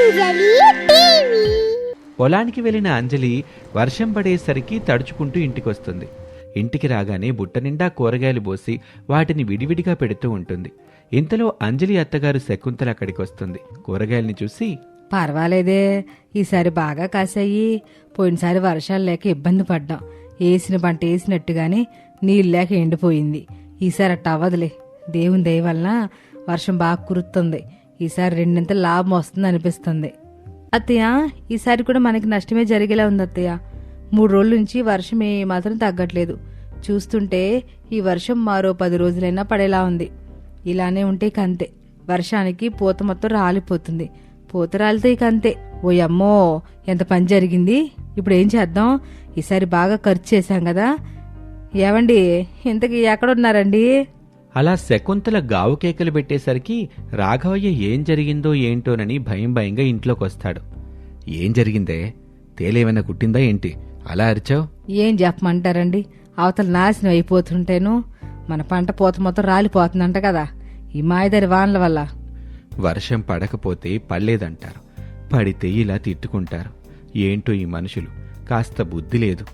అంజలి TV. పొలానికి వెళ్లిన అంజలి వర్షం పడేసరికి తడుచుకుంటూ ఇంటికొస్తుంది. ఇంటికి రాగానే బుట్ట నిండా కూరగాయలు పోసి వాటిని విడివిడిగా పెడుతూ ఉంటుంది. ఇంతలో అంజలి అత్తగారు శకుంతల అక్కడికొస్తుంది. కూరగాయల్ని చూసి, పర్వాలేదే, ఈసారి బాగా కాసాయి. పోయినసారి వర్షాలు లేక ఇబ్బంది పడ్డాం. వేసిన పంట వేసినట్టుగానే నీళ్ళు లేక ఎండిపోయింది. ఈసారి అట్ట అవ్వదులే. దేవుని దయ వలన వర్షం బాగా కురుతుంది. ఈసారి రెండింత లాభం వస్తుంది అనిపిస్తుంది. అత్తయ్య, ఈసారి కూడా మనకి నష్టమే జరిగేలా ఉంది అత్తయ్య. 3 రోజుల నుంచి వర్షం మాత్రం తగ్గట్లేదు. చూస్తుంటే ఈ వర్షం మరో 10 రోజులైనా పడేలా ఉంది. ఇలానే ఉంటే ఇక అంతే. వర్షానికి పూత మొత్తం రాలిపోతుంది. పూత రాలితే ఇక అంతే. ఓ అమ్మో, ఎంత పని జరిగింది. ఇప్పుడు ఏం చేద్దాం? ఈసారి బాగా ఖర్చు చేశాం కదా. ఏవండి, ఇంతకీ ఎక్కడున్నారండి? అలా శకుంతల గావు కేకలు పెట్టేసరికి రాఘవయ్య ఏం జరిగిందో ఏంటోనని భయంగా ఇంట్లోకొస్తాడు. ఏం జరిగిందే? తేలేమైనా కుట్టిందా ఏంటి అలా అరిచావు? ఏం చెప్పమంటారండి, అవతల నాశనం అయిపోతుంటేను మన పంట పూత మొత్తం రాలిపోతుందంట కదా ఈ మాయదారి వానల వల్ల. వర్షం పడకపోతే పడలేదంటారు, పడితే ఇలా తిట్టుకుంటారు. ఏంటో ఈ మనుషులు, కాస్త బుద్ధి లేదు.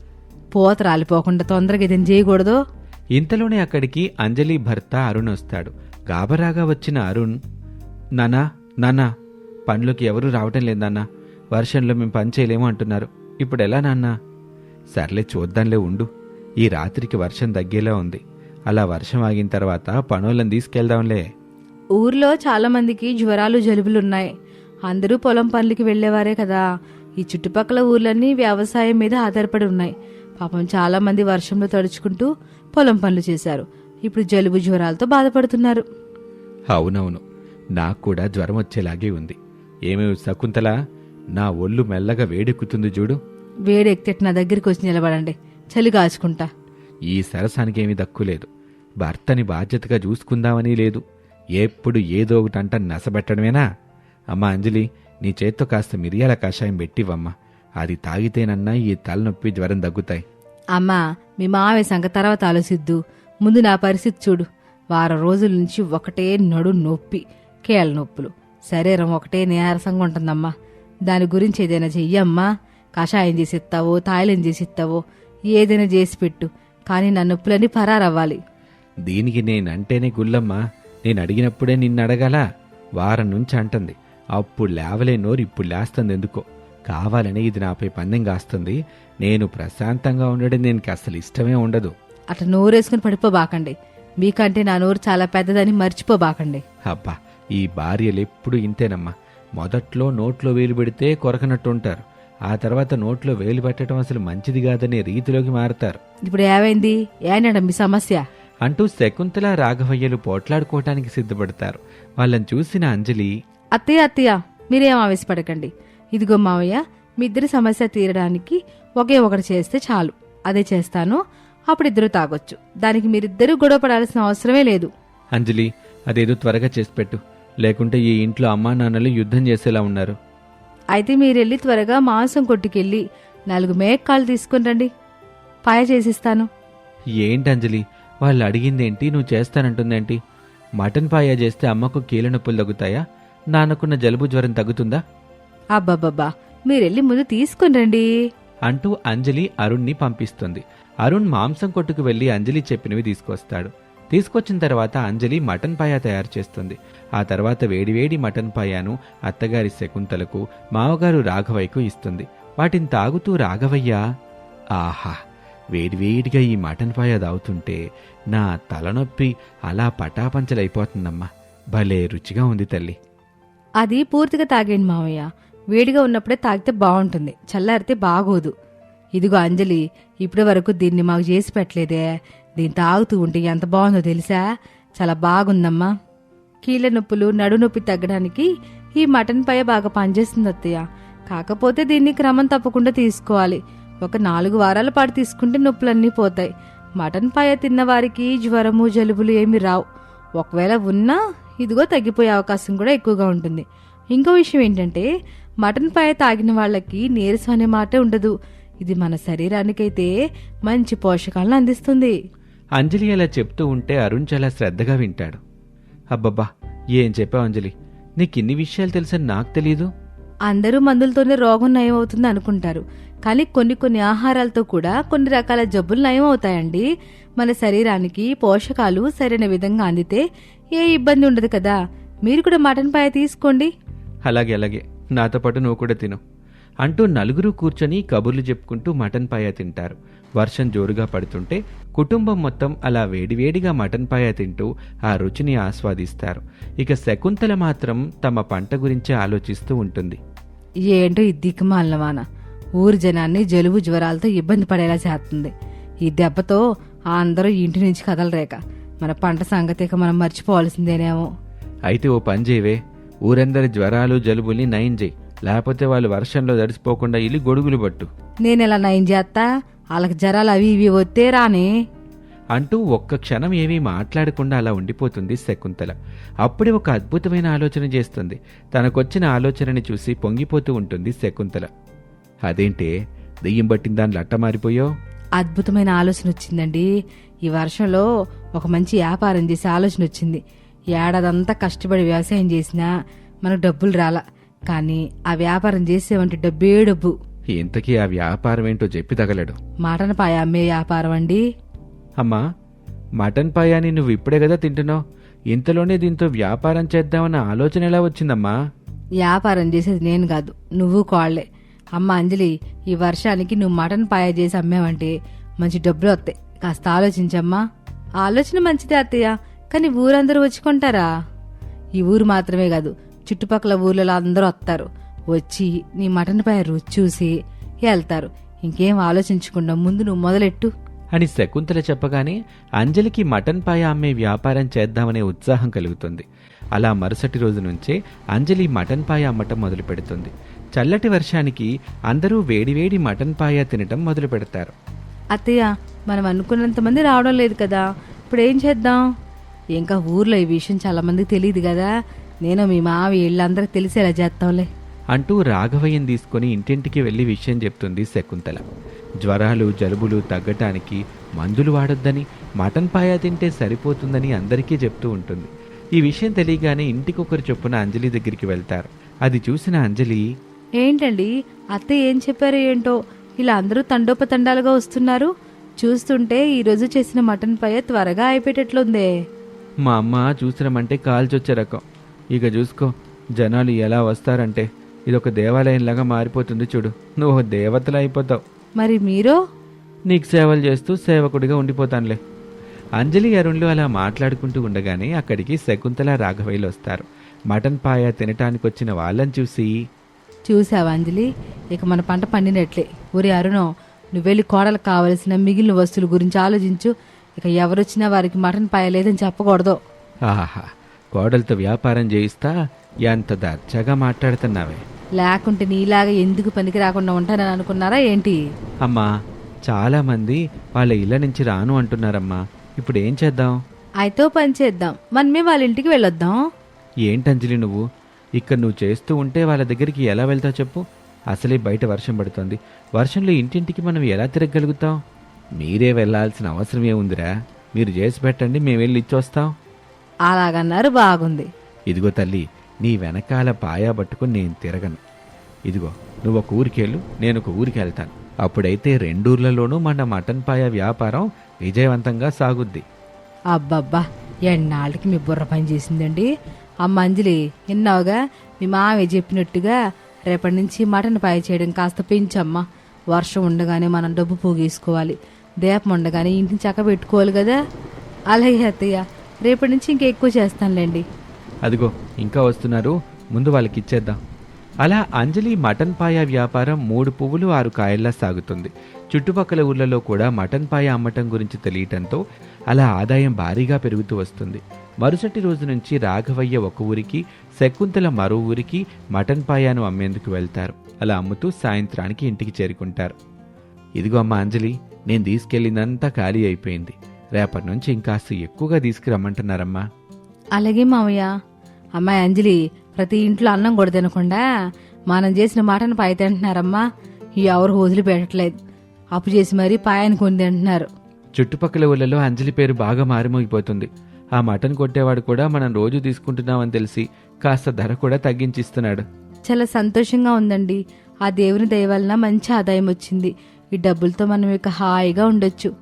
పూత రాలిపోకుండా తొందరగా ఇదేం చేయకూడదు. ఇంతలోనే అక్కడికి అంజలి భర్త అరుణ్ వస్తాడు. గాబరాగా వచ్చిన అరుణ్, నాన్నా పనులకి ఎవరూ రావటం లేదన్నా. వర్షంలో మేము పని చేయలేము అంటున్నారు. ఇప్పుడెలా నాన్నా? సర్లే చూద్దాంలే ఉండు. ఈ రాత్రికి వర్షం తగ్గేలా ఉంది. అలా వర్షం ఆగిన తర్వాత పనులను తీసుకెళ్దాంలే. ఊర్లో చాలా మందికి జ్వరాలు జలుబులున్నాయి. అందరూ పొలం పనులకి వెళ్లేవారే కదా. ఈ చుట్టుపక్కల ఊర్లన్నీ వ్యవసాయం మీద ఆధారపడి ఉన్నాయి. పాపం చాలా మంది వర్షంలో తడుచుకుంటూ పొలం పనులు చేశారు. ఇప్పుడు జలుబు జ్వరాలతో బాధపడుతున్నారు. అవునవును, నాకు కూడా జ్వరం వచ్చేలాగే ఉంది. ఏమేమి శకుంతల, నా ఒళ్ళు మెల్లగా వేడెక్కుతుంది చూడు. వేడెక్కితే నా దగ్గరికి వచ్చి నిలబడండి, చలి కాచుకుంటా. ఈ సరసానికేమీ దక్కులేదు. భర్తని బాధ్యతగా చూసుకుందామని లేదు. ఎప్పుడు ఏదో ఒకటంట నసబెట్టడమేనా? అమ్మా అంజలి, నీ చేత్తో కాస్త మిరియాల కషాయం పెట్టివమ్మా. అది తాగితేనన్నా ఈ తలనొప్పి జ్వరం తగ్గుతాయి. అమ్మా, మీ మావయ్య సంగతి తర్వాత ఆలోచిద్దు. ముందు నా పరిస్థితి చూడు. వారం రోజుల నుంచి ఒకటే నడు నొప్పి, కీళ్ళ నొప్పులు, శరీరం ఒకటే నీరసంగా ఉంటుందమ్మా. దాని గురించి ఏదైనా చెయ్యమ్మా. కషాయం చేసి ఇస్తావో, తాయిలం చేసి ఇస్తావో, ఏదైనా చేసి పెట్టు. కానీ నా నొప్పులన్నీ పరారవ్వాలి. దీనికి నేనంటేనే గుల్లమ్మా. నేను అడిగినప్పుడే నిన్నడగాల. వారం నుంచి అంటుంది. అప్పుడు లేవలే నోరు ఇప్పుడు లేస్తుంది ఎందుకో. కావాలని ఇది నాపై పందెం కాస్తుంది. నేను ప్రశాంతంగా ఉండడం దీనికి అసలు ఇష్టమే ఉండదు. అట్లా నోరేసుకుని పడిపోబాకండి. మీకంటే నా నోరు చాలా పెద్దదని మర్చిపోబాకండి. అబ్బా, ఈ భార్యలెప్పుడు ఇంతేనమ్మా. మొదట్లో నోట్లో వేలు పెడితే కొరకనట్టుంటారు. ఆ తర్వాత నోట్లో వేలు పెట్టడం అసలు మంచిది కాదనే రీతిలోకి మారతారు. ఇప్పుడు ఏమైంది? ఏనాడ మీ సమస్య? అంటూ శకుంతల రాఘవయ్యలు పోట్లాడుకోవటానికి సిద్ధపడతారు. వాళ్ళని చూసిన అంజలి, అత్తయ్య మీరేం ఆవేశపడకండి. ఇదిగో మావయ్య, మీ ఇద్దరి సమస్య తీరడానికి ఒకే ఒకటి చేస్తే చాలు. అదే చేస్తాను. అప్పుడు ఇద్దరు తాగొచ్చు. దానికి మీరిద్దరూ గొడవ పడాల్సిన అవసరమే లేదు. అంజలి, అదేదో త్వరగా చేసి పెట్టు. లేకుంటే ఈ ఇంట్లో అమ్మా నాన్నలు యుద్ధం చేసేలా ఉన్నారు. అయితే మీరెళ్ళి త్వరగా మాంసం కొట్టుకెళ్ళి 4 మేకకాళ్ళు తీసుకుని రండి. పాయ చేసిస్తాను. ఏంటి అంజలి, వాళ్ళు అడిగిందేంటి, నువ్వు చేస్తానంటుందేంటి? మటన్ పాయ చేస్తే అమ్మకు కీళ్ళ నొప్పులు తగ్గుతాయా? నాన్నకున్న జలుబు జ్వరం తగ్గుతుందా? అబ్బబ్బబ్బా, మీరెళ్ళి ముందు తీసుకుని రండి అంటూ అంజలి అరుణ్ని పంపిస్తుంది. అరుణ్ మాంసం కొట్టుకు వెళ్లి అంజలి చెప్పినవి తీసుకొస్తాడు. తీసుకొచ్చిన తర్వాత అంజలి మటన్ పాయ తయారు చేస్తుంది. ఆ తర్వాత వేడివేడి మటన్ పాయాను అత్తగారి శకుంతలకు, మావగారు రాఘవయ్యకు ఇస్తుంది. వాటిని తాగుతూ రాఘవయ్య, ఆహా, వేడివేడిగా ఈ మటన్ పాయ తాగుతుంటే నా తలనొప్పి అలా పటాపంచలైపోతుందమ్మా. భలే రుచిగా ఉంది తల్లి. అది పూర్తిగా తాగేయండి మావయ్య. వేడిగా ఉన్నప్పుడే తాగితే బాగుంటుంది, చల్లారితే బాగోదు. ఇదిగో అంజలి, ఇప్పటి వరకు దీన్ని మాకు చేసి పెట్టలేదే. దీన్ని తాగుతూ ఉంటే ఎంత బాగుందో తెలుసా? చాలా బాగుందమ్మా. కీళ్ళ నొప్పులు, నడునొప్పి తగ్గడానికి ఈ మటన్ పాయ బాగా పనిచేస్తుంది అత్తయ్య. కాకపోతే దీన్ని క్రమం తప్పకుండా తీసుకోవాలి. ఒక 4 వారాల పాటు తీసుకుంటే నొప్పులన్నీ పోతాయి. మటన్ పాయ తిన్నవారికి జ్వరము జలుబులు ఏమి రావు. ఒకవేళ ఉన్నా ఇదిగో తగ్గిపోయే అవకాశం కూడా ఎక్కువగా ఉంటుంది. ఇంకో విషయం ఏంటంటే, మటన్ పాయ తాగిన వాళ్ళకి నీరసం అనే మాటే ఉండదు. ఇది మన శరీరానికైతే మంచి పోషకాలను అందిస్తుంది. అంజలి అలా చెప్తూ ఉంటే అరుణ్ చాలా శ్రద్ధగా వింటాడు. అబ్బబ్బా, ఏం చెప్పావు అంజలి, నీకిన్ని విషయాలు తెలుసని నాకు తెలీదు. అందరూ మందులతోనే రోగం నయం అవుతుంది అనుకుంటారు, కానీ కొన్ని కొన్ని ఆహారాలతో కూడా కొన్ని రకాల జబ్బులు నయం అవుతాయండి. మన శరీరానికి పోషకాలు సరైన విధంగా అందితే ఏ ఇబ్బంది ఉండదు కదా. మీరు కూడా మటన్ పాయ తీసుకోండి. అలాగే అలాగే, నాతో పాటు నువ్వు కూడా తిను అంటూ నలుగురు కూర్చొని కబుర్లు చెప్పుకుంటూ మటన్ పాయ తింటారు. వర్షం జోరుగా పడుతుంటే కుటుంబం మొత్తం అలా వేడివేడిగా మటన్ పాయ తింటూ ఆ రుచిని ఆస్వాదిస్తారు. ఇక శకుంతల మాత్రం తమ పంట గురించే ఆలోచిస్తూ ఉంటుంది. ఏంటో ఈ దిక్కుమాలిన వాన ఊరి జనాన్ని జలుబు జ్వరాలతో ఇబ్బంది పడేలా చేస్తుంది. ఈ దెబ్బతో అందరూ ఇంటి నుంచి కదలరేక మన పంట సంగతి ఇక మనం మర్చిపోవాల్సిందేనేమో. అయితే ఓ పని చేయవే, ఊరందరి జ్వరాలు జలుబుల్ని నయం చేయి, లేకపోతే వాళ్ళు వర్షంలో తడిసిపోకుండా ఇల్లు గొడుగులు పట్టు. నేనెలా నయం చేస్తా, వాళ్ళకి జ్వరాలు అవి ఇవి వస్తే రానే అంటూ ఒక్క క్షణం ఏమీ మాట్లాడకుండా అలా ఉండిపోతుంది శకుంతల. అప్పుడే ఒక అద్భుతమైన ఆలోచన చేస్తుంది. తనకొచ్చిన ఆలోచనని చూసి పొంగిపోతూ ఉంటుంది శకుంతల. అదేంటే, దెయ్యం పట్టిన దాని లట్ట మారిపోయో? అద్భుతమైన ఆలోచన వచ్చిందండి. ఈ వర్షంలో ఒక మంచి వ్యాపారం చేసే ఆలోచన వచ్చింది. ఏడాదంతా కష్టపడి వ్యవసాయం చేసినా మనకు డబ్బులు రాలా, కానీ ఆ వ్యాపారం చేసేవంటే డబ్బే డబ్బు. ఇంతకీ ఆ వ్యాపారం ఏంటో చెప్పి తగలడు. మటన్ పాయ అమ్మే వ్యాపారం అండి. అమ్మా, మటన్ పాయాని నువ్వు ఇప్పుడే కదా తింటున్నావు, ఇంతలోనే దీంతో వ్యాపారం చేద్దామన్న ఆలోచన ఎలా వచ్చిందమ్మా? వ్యాపారం చేసేది నేను కాదు, నువ్వు కోళ్లే. అమ్మ అంజలి, ఈ వర్షానికి నువ్వు మటన్ పాయ చేసి అమ్మావంటే మంచి డబ్బులు వస్తాయి. కాస్త ఆలోచించమ్మా. ఆలోచన మంచిదే అత్తయ్య, కానీ ఊరందరూ వచ్చి కొంటారా? ఈ ఊరు మాత్రమే కాదు, చుట్టుపక్కల ఊర్లలో అందరూ వస్తారు. వచ్చి నీ మటన్ పాయ రుచి చూసి వెళ్తారు. ఇంకేం ఆలోచించకుండా ముందు నువ్వు మొదలెట్టు అని శకుంతల చెప్పగానే అంజలికి మటన్ పాయ అమ్మే వ్యాపారం చేద్దామనే ఉత్సాహం కలుగుతుంది. అలా మరుసటి రోజు నుంచే అంజలి మటన్ పాయ అమ్మటం మొదలు పెడుతుంది. చల్లటి వర్షానికి అందరూ వేడివేడి మటన్ పాయ తినటం మొదలు పెడతారు. అత్తయ్య, మనం అనుకున్నంత మంది రావడం లేదు కదా, ఇప్పుడు ఏం చేద్దాం? ఇంకా ఊర్లో ఈ విషయం చాలా మందికి తెలియదు కదా, నేను మీ మావి ఇళ్ళందరికి తెలిసేలా చేస్తాంలే అంటూ రాఘవయ్యని తీసుకుని ఇంటింటికి వెళ్లి విషయం చెప్తుంది శకుంతల. జ్వరాలు జలుబులు తగ్గటానికి మందులు వాడొద్దని, మటన్ పాయ తింటే సరిపోతుందని అందరికీ చెప్తూ ఉంటుంది. ఈ విషయం తెలియగానే ఇంటికొకరు చొప్పున అంజలి దగ్గరికి వెళ్తారు. అది చూసిన అంజలి, ఏంటండి అత్తయ్య ఏం చెప్పారో ఏంటో, ఇలా అందరూ తండోపతండాలుగా వస్తున్నారు. చూస్తుంటే ఈరోజు చేసిన మటన్ పాయ త్వరగా అయిపోయేటట్లుందే. మా అమ్మ చూసినామంటే కాల్చొచ్చే రకం. ఇక చూసుకో, జనాలు ఎలా వస్తారంటే ఇదొక దేవాలయంలాగా మారిపోతుంది చూడు. నువ్వు దేవతలు అయిపోతావు. మరి మీరు? నీకు సేవలు చేస్తూ సేవకుడిగా ఉండిపోతానులే. అంజలి అరుణ్లు అలా మాట్లాడుకుంటూ ఉండగానే అక్కడికి శకుంతల రాఘవయ్యలు వస్తారు. మటన్ పాయ తినటానికి వచ్చిన వాళ్ళని చూసి, చూసావా అంజలి, ఇక మన పంట పండినట్లే. ఊరి అరుణం, నువ్వెళ్ళి కోడలకు కావలసిన మిగిలిన వస్తువుల గురించి ఆలోచించు. ఇక ఎవరొచ్చినా వారికి మటన్ పాయ లేదని చెప్పకూడదు. ఆహా, కోడలతో వ్యాపారం చేయిస్తా ఎంత దర్జాగా మాట్లాడుతున్నావే. లేకుంటే నీలాగా ఎందుకు పనికి రాకుండా ఉంటానని అనుకున్నారా ఏంటి? అమ్మా, చాలా మంది వాళ్ళ ఇళ్ళ నుంచి రాను అంటున్నారమ్మా. ఇప్పుడు ఏం చేద్దాం? అయితే పని చేద్దాం, మనమే వాళ్ళ ఇంటికి వెళ్ళొద్దాం. ఏంటంజలి నువ్వు ఇక్కడ నువ్వు చేస్తూ ఉంటే వాళ్ళ దగ్గరికి ఎలా వెళ్తావు చెప్పు? అసలే బయట వర్షం పడుతోంది. వర్షంలో ఇంటింటికి మనం ఎలా తిరగలుగుతాం? మీరే వెళ్లాల్సిన అవసరం ఏముందిరా? మీరు చేసి పెట్టండి, మేము వెళ్ళి ఇచ్చొస్తాం. అలాగన్నారు, బాగుంది. ఇదిగో తల్లి, నీ వెనకాల పాయా పట్టుకుని నేను తిరగను. ఇదిగో, నువ్వు ఒక ఊరికెళ్ళు, నేను ఒక ఊరికి వెళ్తాను. అప్పుడైతే రెండూర్లలోనూ మన మటన్ పాయ వ్యాపారం విజయవంతంగా సాగుద్ది. అబ్బబ్బా, ఎన్నాళ్ళకి మీ బుర్ర పని చేసిందండి. అమ్మ అంజలి, విన్నావుగా, మీ మామయ్య చెప్పినట్టుగా రేపటి నుంచి మటన్ పాయ చేయడం కాస్త పెంచమ్మా. వర్షం ఉండగానే మనం డబ్బు పోగేసుకోవాలి, దీపం ఉండగానే ఇంటిని చక్క పెట్టుకోవాలి కదా. అలాగే అత్తయ్య, రేపటి నుంచి ఇంకా ఎక్కువ చేస్తానులేండి. అదిగో ఇంకా వస్తున్నారు, ముందు వాళ్ళకి ఇచ్చేద్దాం. అలా అంజలి మటన్ పాయ వ్యాపారం 3 పువ్వులు 6 కాయల్లా సాగుతుంది. చుట్టుపక్కల ఊర్లలో కూడా మటన్ పాయ అమ్మటం గురించి తెలియటంతో అలా ఆదాయం భారీగా పెరుగుతూ వస్తుంది. మరుసటి రోజు నుంచి రాఘవయ్య ఒక ఊరికి, శకుంతల మరో ఊరికి మటన్ పాయాను అమ్మేందుకు వెళ్తారు. అలా అమ్ముతూ సాయంత్రానికి ఇంటికి చేరుకుంటారు. ఇదిగో అమ్మ అంజలి, నేను తీసుకెళ్ళిందంతా ఖాళీ అయిపోయింది. రేపటి నుంచి ఇంకాస్త ఎక్కువగా తీసుకురమ్మంటున్నారమ్మా. అలాగే మామయ్య. అమ్మాయి అంజలి, ప్రతి ఇంట్లో అన్నం కూడా తినకుండా మనం చేసిన మటన్ పాయ తింటున్నారమ్మా. ఎవరు వదిలి పెట్టట్లేదు, అప్పు చేసి మరీ పాయని కొని తింటున్నారు. చుట్టుపక్కల ఊళ్ళలో అంజలి పేరు బాగా మారిమోగిపోతుంది. ఆ మటన్ కొట్టేవాడు కూడా మనం రోజు తీసుకుంటున్నామని తెలిసి కాస్త ధర కూడా తగ్గించిస్తున్నాడు. చాలా సంతోషంగా ఉందండి. ఆ దేవుని దయ వలన మంచి ఆదాయం వచ్చింది. ఈ డబ్బులతో మనం ఇక హాయిగా ఉండొచ్చు.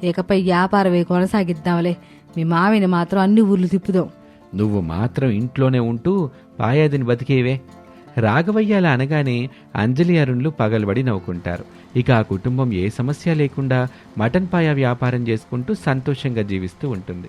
ఇకపై వ్యాపారమే కొనసాగిద్దాంలే. మీ మావిని మాత్రం అన్ని ఊర్లు తిప్పుదాం. నువ్వు మాత్రం ఇంట్లోనే ఉంటూ పాయాదిని బతికేవే. రాఘవయ్య అలా అనగానే అంజలి అరుణ్లు పగలబడి నవ్వుకుంటారు. ఇక ఆ కుటుంబం ఏ సమస్య లేకుండా మటన్ పాయా వ్యాపారం చేసుకుంటూ సంతోషంగా జీవిస్తూ ఉంటుంది.